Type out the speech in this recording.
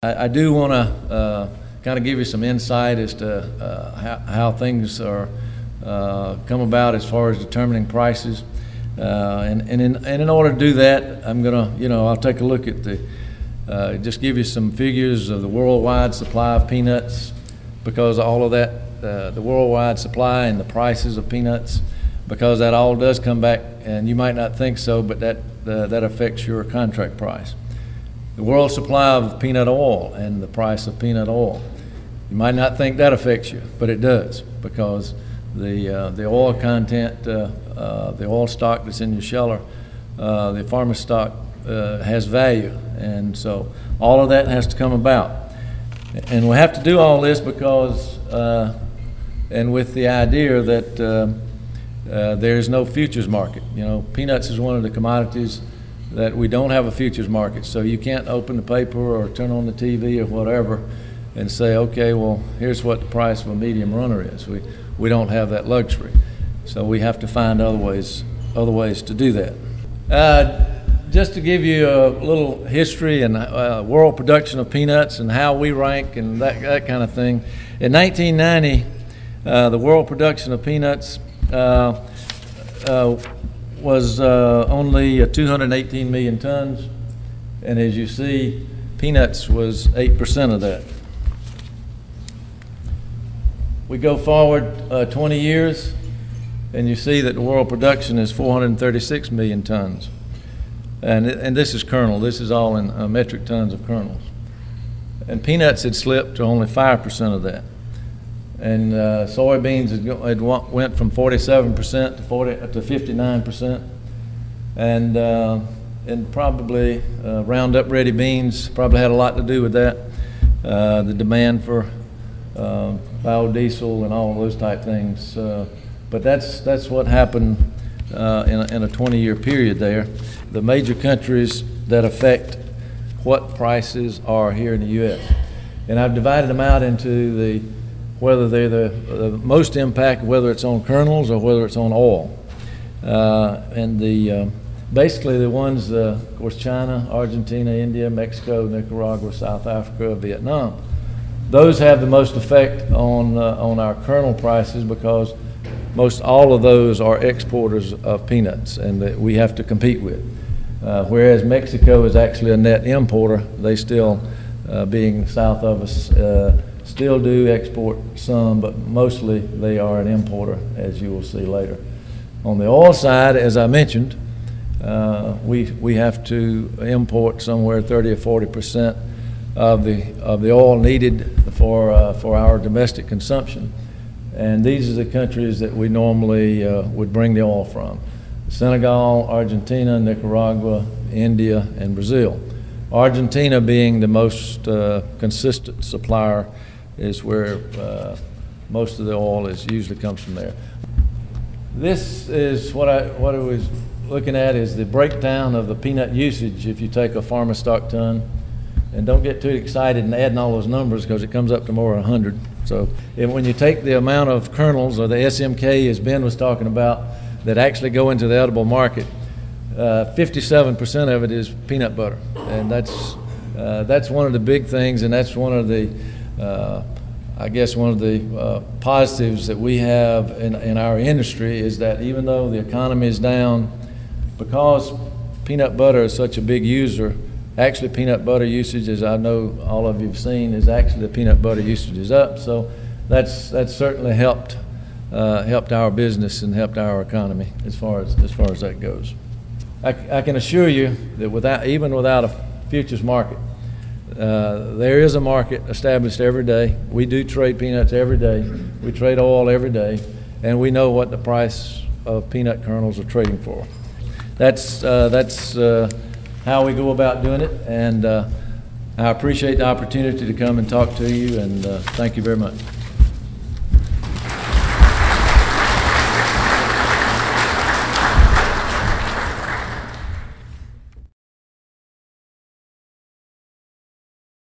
I do want to kind of give you some insight as to how things are come about as far as determining prices. And in order to do that, I'm going to, I'll take a look at just give you some figures of the worldwide supply of peanuts, because all of that, the worldwide supply and the prices of peanuts, because that all does come back, and you might not think so, but that affects your contract price. The world supply of peanut oil and the price of peanut oil. You might not think that affects you, but it does, because the oil content, the oil stock that's in your sheller, the farmer stock has value, and so all of that has to come about. And we have to do all this because, and with the idea that there is no futures market. Peanuts is one of the commodities that we don't have a futures market, so you can't open the paper or turn on the TV or whatever and say, okay, well, here's what the price of a medium runner is. We don't have that luxury, so we have to find other ways to do that. Just to give you a little history and world production of peanuts and how we rank and that kind of thing. In 1990, the world production of peanuts was only 218 million tons, and as you see, peanuts was 8% of that. We go forward 20 years, and you see that the world production is 436 million tons. And this is kernel. This is all in metric tons of kernels. And peanuts had slipped to only 5% of that. And soybeans had went from 47% to 59%. And probably Roundup Ready beans probably had a lot to do with that. The demand for biodiesel and all of those type things. But that's what happened in a 20-year period there. The major countries that affect what prices are here in the U.S. And I've divided them out into whether they're the most impact, whether it's on kernels or whether it's on oil. Basically the ones, of course, China, Argentina, India, Mexico, Nicaragua, South Africa, Vietnam. Those have the most effect on our kernel prices, because most all of those are exporters of peanuts and that we have to compete with. Whereas Mexico is actually a net importer. They still, being south of us, still do export some, but mostly they are an importer, as you will see later. On the oil side, as I mentioned, we have to import somewhere 30 or 40% of the oil needed for our domestic consumption. And these are the countries that we normally would bring the oil from: Senegal, Argentina, Nicaragua, India, and Brazil. Argentina being the most consistent supplier is where most of the oil usually comes from there. This is what I was looking at, is the breakdown of the peanut usage if you take a farmer stock ton. And don't get too excited in adding all those numbers, because it comes up to more than 100. So when you take the amount of kernels, or the SMK as Ben was talking about, that actually go into the edible market, 57% of it is peanut butter. And that's one of the big things, and that's one of the, I guess one of the positives that we have in our industry, is that even though the economy is down, because peanut butter is such a big user, actually peanut butter usage, as I know all of you have seen, is actually the peanut butter usage is up. So that's certainly helped our business and helped our economy as far as that goes. I can assure you that even without a futures market, there is a market established every day. We do trade peanuts every day. We trade oil every day, and we know what the price of peanut kernels are trading for. That's how we go about doing it, and I appreciate the opportunity to come and talk to you, and thank you very much.